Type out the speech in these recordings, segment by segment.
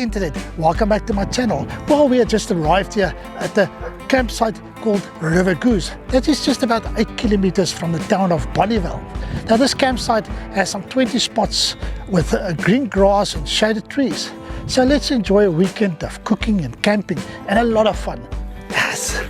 internet, welcome back to my channel. Well, we have just arrived here at the campsite called River Goose. That is just about 8 kilometers from the town of Bonnievale. Now this campsite has some 20 spots with green grass and shaded trees. So let's enjoy a weekend of cooking and camping and a lot of fun. Yes.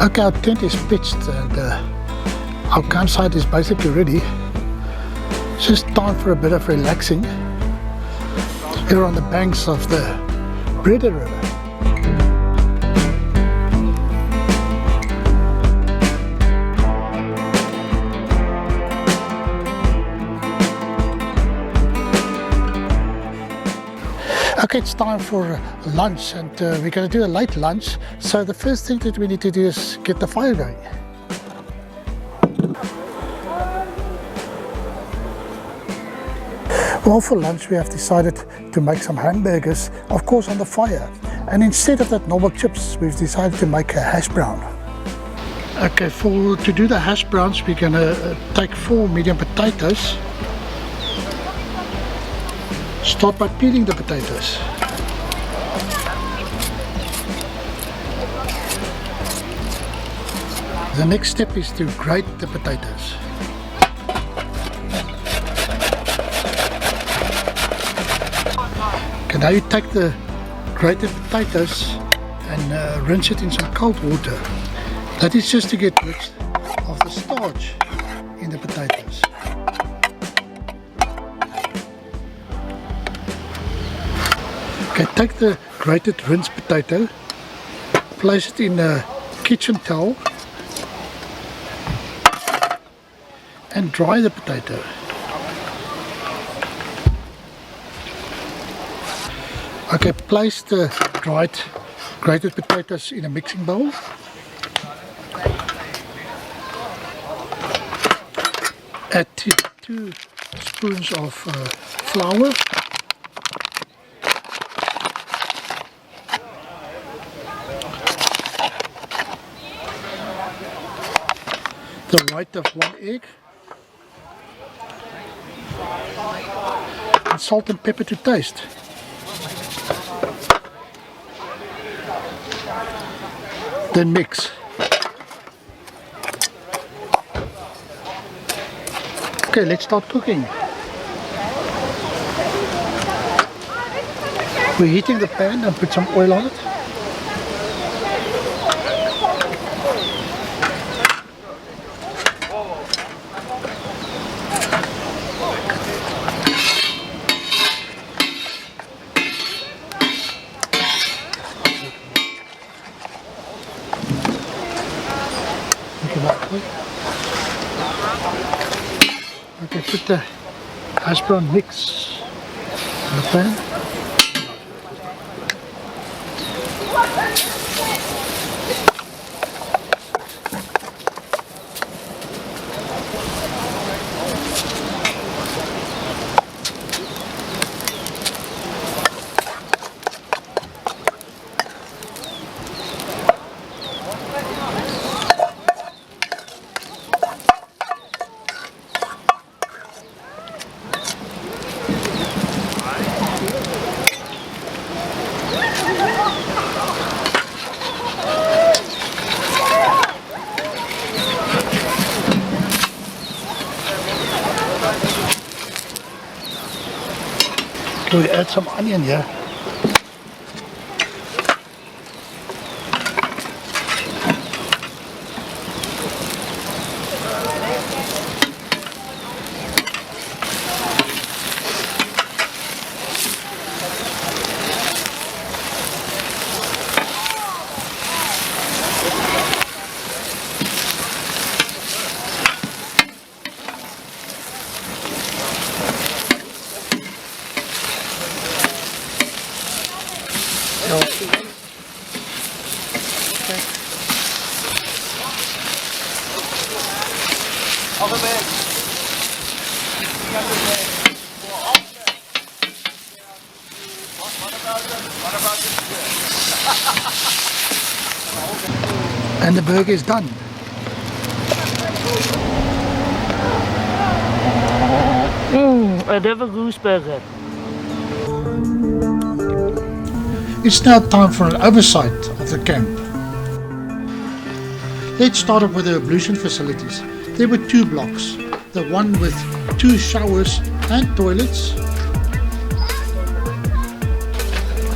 Okay, our tent is pitched and our campsite is basically ready. It's just time for a bit of relaxing here on the banks of the Breede River. Okay, it's time for lunch and we're going to do a late lunch. So the first thing that we need to do is get the fire going. Well, for lunch we have decided to make some hamburgers, of course on the fire. And instead of that normal chips, we've decided to make a hash brown. Okay, to do the hash browns, we're going to take 4 medium potatoes. Start by peeling the potatoes. The next step is to grate the potatoes. Okay, now you take the grated potatoes and rinse it in some cold water. That is just to get rid of the starch in the potatoes. Okay, take the grated rinsed potato, place it in a kitchen towel and dry the potato. Okay, place the dried grated potatoes in a mixing bowl. Add 2 spoons of flour. The white of 1 egg, and salt and pepper to taste. Then mix. Okay, let's start cooking. We're heating the pan and put some oil on it. Okay, put the hash brown mix in the pan. We add some onion here. And the burger is done. A River Goose burger. It's now time for an oversight of the camp. Let's start off with the ablution facilities. There were 2 blocks, the one with 2 showers and toilets,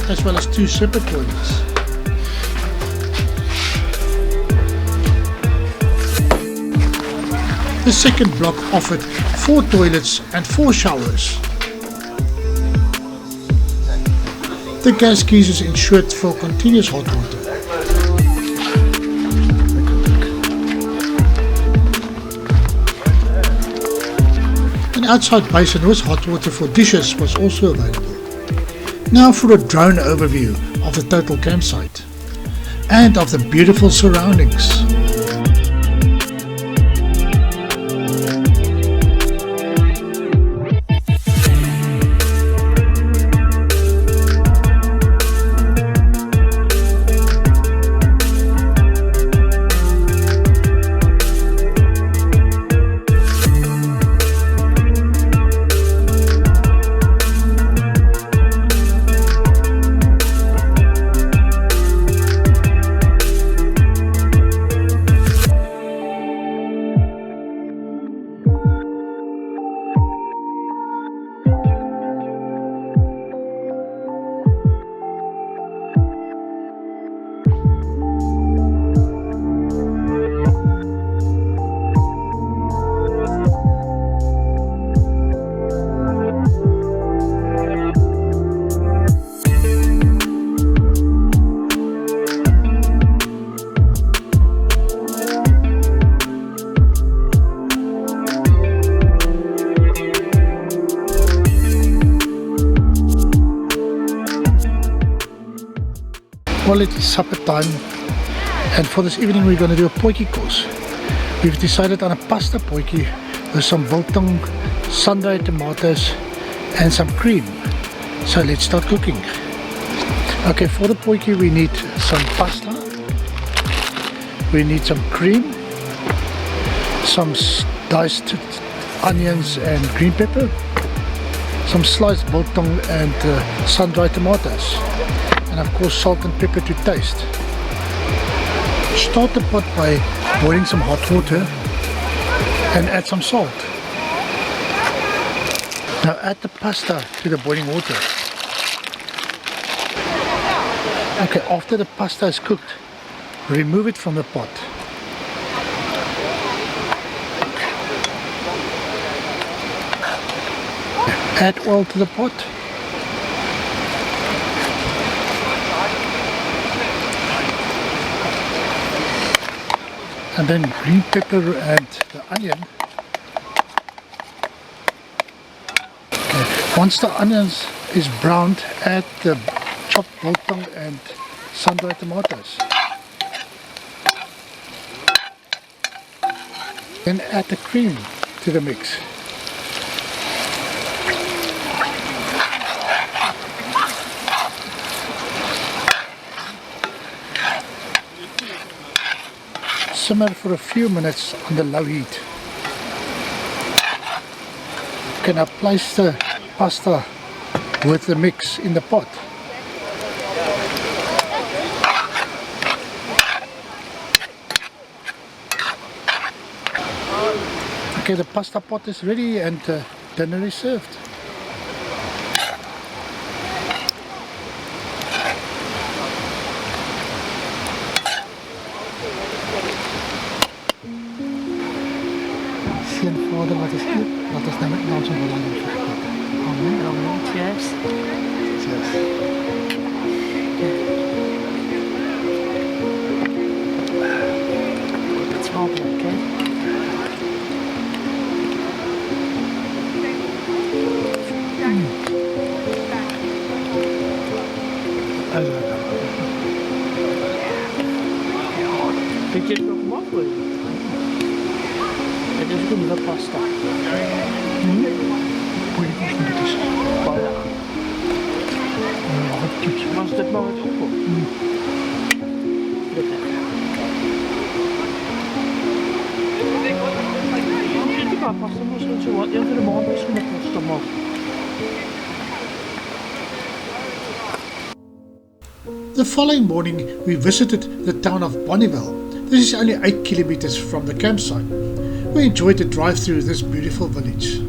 as well as 2 separate toilets. The second block offered 4 toilets and 4 showers. The gas geysers ensured for continuous hot water. An outside basin with hot water for dishes was also available. Now for a drone overview of the total campsite and of the beautiful surroundings. Well, it's supper time, and for this evening we're going to do a potjie course. We've decided on a pasta potjie with some biltong, sun-dried tomatoes and some cream. So let's start cooking. Okay, for the potjie we need some pasta, we need some cream, some diced onions and green pepper, some sliced biltong and sun-dried tomatoes, and of course salt and pepper to taste. Start the pot by boiling some hot water and add some salt. Now add the pasta to the boiling water. Okay, after the pasta is cooked, remove it from the pot. Add oil to the pot. And then green pepper and the onion. Okay. Once the onions is browned, add the chopped biltong and sun-dried tomatoes. Then add the cream to the mix. Simmer for a few minutes on the low heat. You can now place the pasta with the mix in the pot. Okay, the pasta pot is ready and dinner is served. Vader wat is nou met ons en belang vergeet. Amen. Amen. Cheers. Cheers. Het smaakt lekker. Vind je het nog makkelijk? Het is ook een nieuwe pasta. Goeie kost niet is. Voilà. Wat kiepje. Maar als het maar wat opkomt. Lekker. Ik ga pasta misschien zo wat. Even de maand misschien met pasta maken. The following morning, we visited the town of Bonnievale. This is only 8 kilometers from the campsite. We enjoyed the drive through this beautiful village.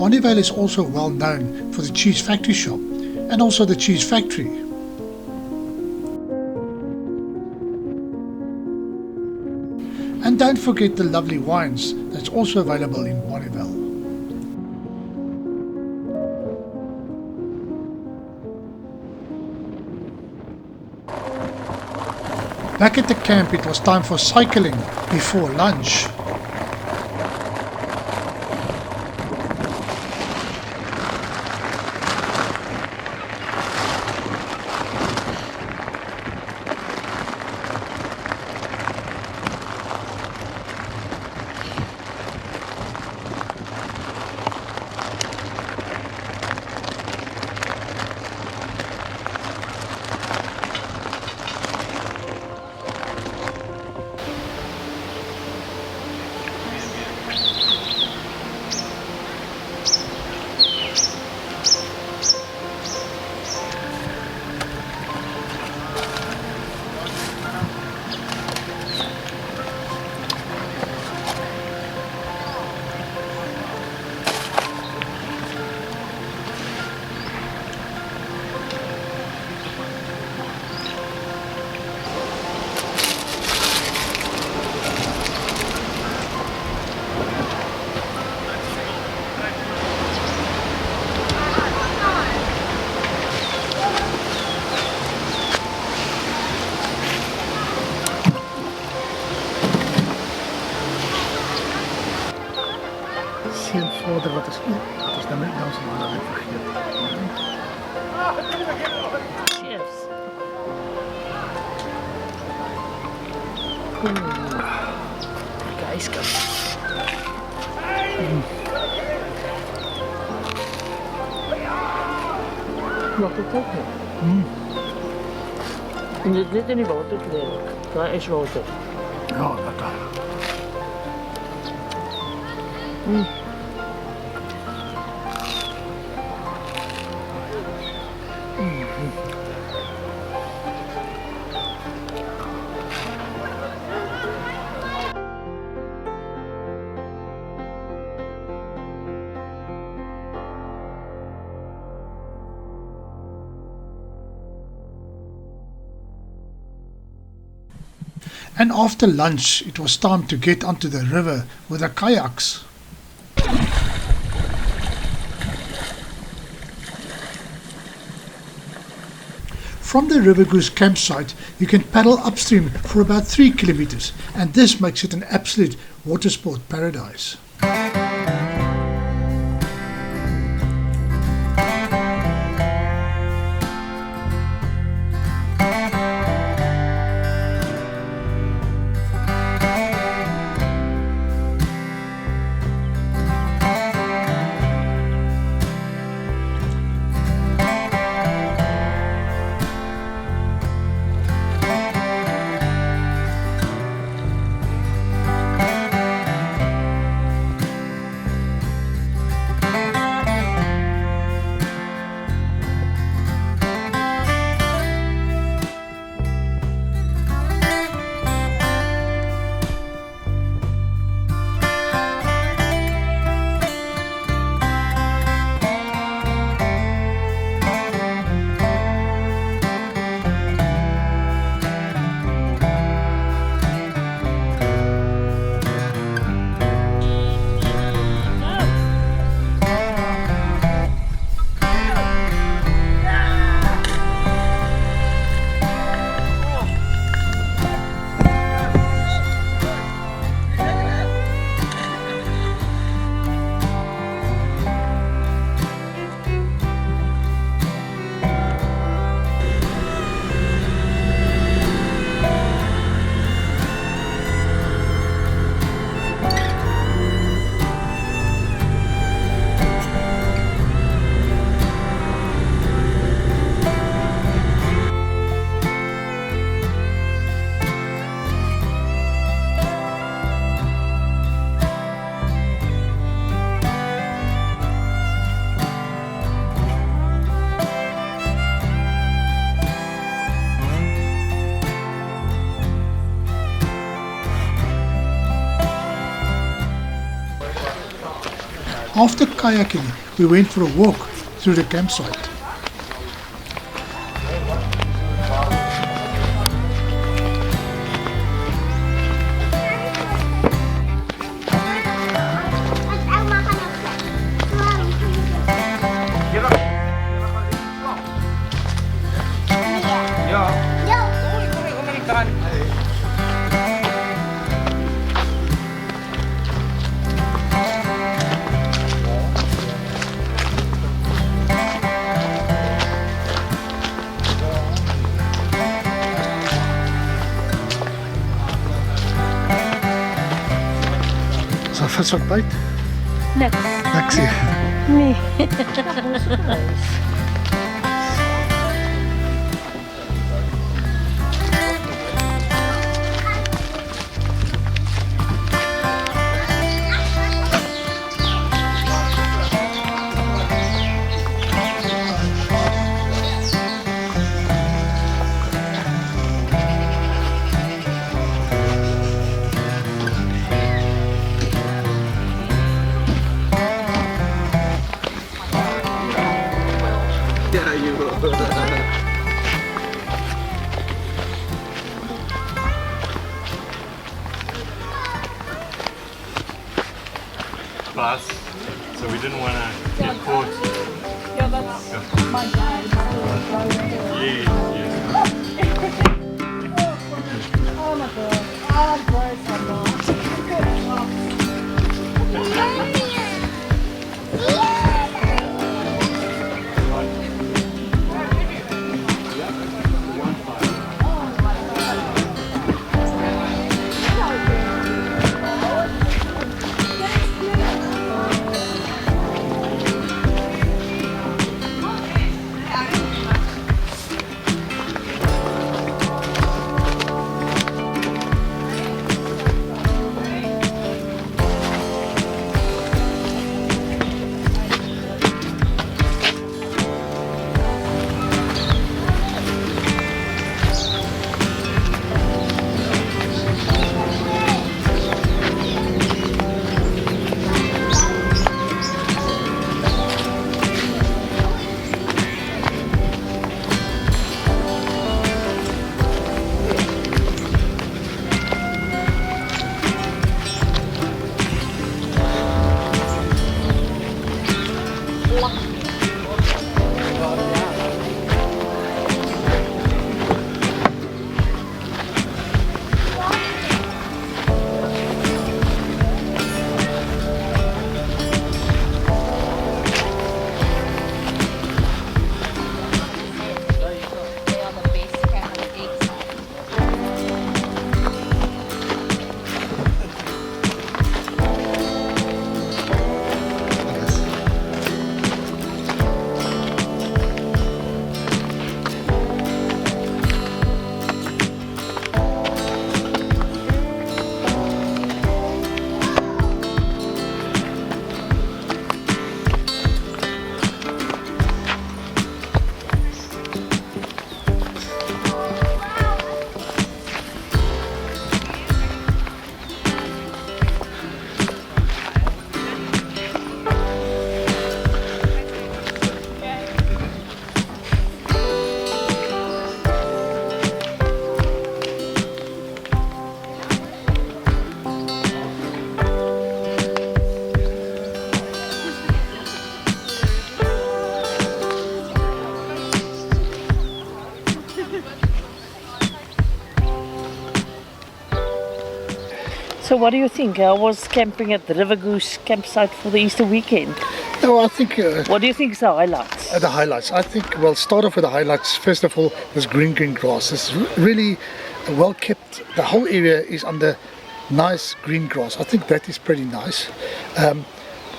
Bonnevale is also well known for the cheese factory shop and also the cheese factory. And don't forget the lovely wines that's also available in Bonnievale. Back at the camp, it was time for cycling before lunch. Vader, wat is nou met ons en belang vergeet. Cheers. Lekker ijskast. Mag het ook nog? Dit is niet wat dit weer. Dat is wel het. Ja, dat daar. And after lunch, it was time to get onto the river with the kayaks. From the River Goose Camp Site, you can paddle upstream for about 3 kilometers, and this makes it an absolute water sport paradise. After kayaking, we went for a walk through the campsite. Is dat vis wat bijt? Niks. Niks hier. Nee. Bus, so we didn't want to get caught. Ja, that's my dad. Yes, yes. Oh my god. I'm very sad. So what do you think? How was camping at the River Goose Camp Site for the Easter weekend? No, I think What do you think is the highlights? the highlights. I think we'll start off with the highlights. First of all, this green grass is really well kept. The whole area is under nice green grass. I think that is pretty nice.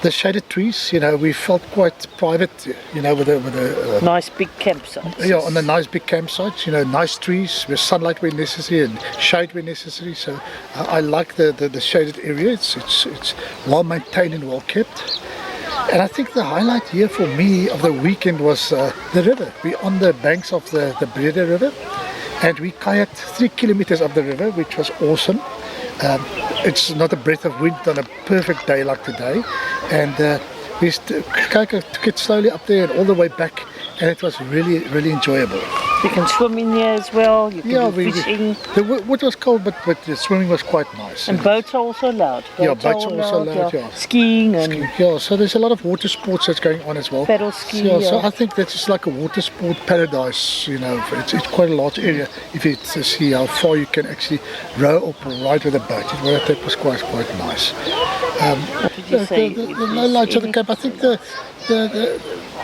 The shaded trees, you know, we felt quite private, you know, with the Nice big campsite. yeah, on the nice big campsites, you know, nice trees with sunlight where necessary and shade where necessary. So I like the shaded area. It's well maintained and well kept. And I think the highlight here for me of the weekend was the river. We're on the banks of the Breede River, and we kayaked 3 kilometers up the river, which was awesome. It's not a breath of wind on a perfect day like today, and we took it slowly up there and all the way back, and it was really enjoyable. You can swim in here as well. You can Yeah, do fishing. the water was cold, but the swimming was quite nice. And boats are also allowed. boats are also allowed, yeah. Skiing and Yeah, so there's a lot of water sports that's going on as well. paddle ski. So I think that's just like a water sport paradise, you know. It's quite a large area if you see how far you can actually row or ride with a boat. That was quite nice. What did you say? The highlights of the camp, I think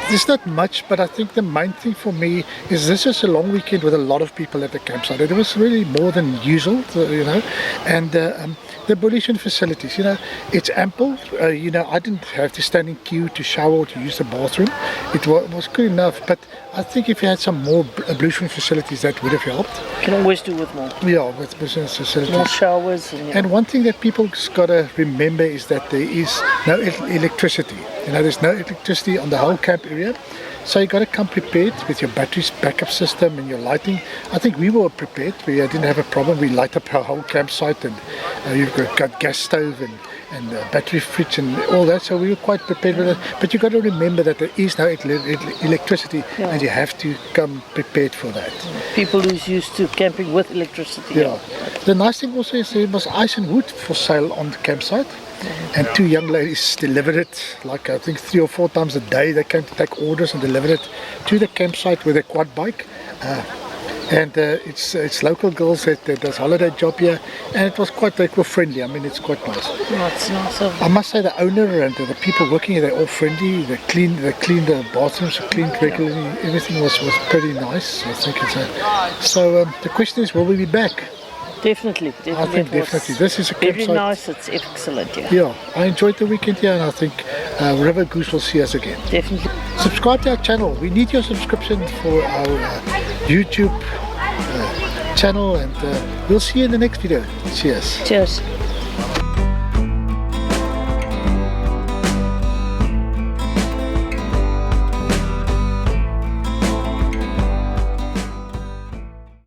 there's not much, but I think the main thing for me is this is a long weekend with a lot of people at the campsite. It was really more than usual, you know, and the abolition facilities, you know, it's ample. You know, I didn't have to stand in queue to shower or to use the bathroom. It was good enough, but I think if you had some more ablution facilities, that would have helped. You can always do with more. Yeah, with business facilities. More showers. And one thing that people's got to remember is that there is no electricity. You know, there's no electricity on the whole camp area. So you got to come prepared with your batteries, backup system and your lighting. I think we were prepared. We didn't have a problem. We light up our whole campsite, and you've got gas stove and battery fridge and all that. So we were quite prepared with it. But you got to remember that there is no electricity, and you have to come prepared for that. People who's used to camping with electricity. Yeah. The nice thing also is there was ice and wood for sale on the campsite. And 2 young ladies delivered it, like I think 3 or 4 times a day. They came to take orders and delivered it to the campsite with a quad bike. And it's local girls that does holiday job here, and it was quite eco-friendly. I mean, it's quite nice. That's nice of I must say the owner and the people working here, they're all friendly. They clean the bathrooms, cleaned regularly. Everything was pretty nice. I think it's so the question is, will we be back? Definitely. I think definitely. This is a campsite. Very nice. It's excellent. Yeah. Yeah, I enjoyed the weekend here, and I think River Goose will see us again. Definitely. Subscribe to our channel. We need your subscription for our YouTube channel, and we'll see you in the next video. Cheers. Cheers.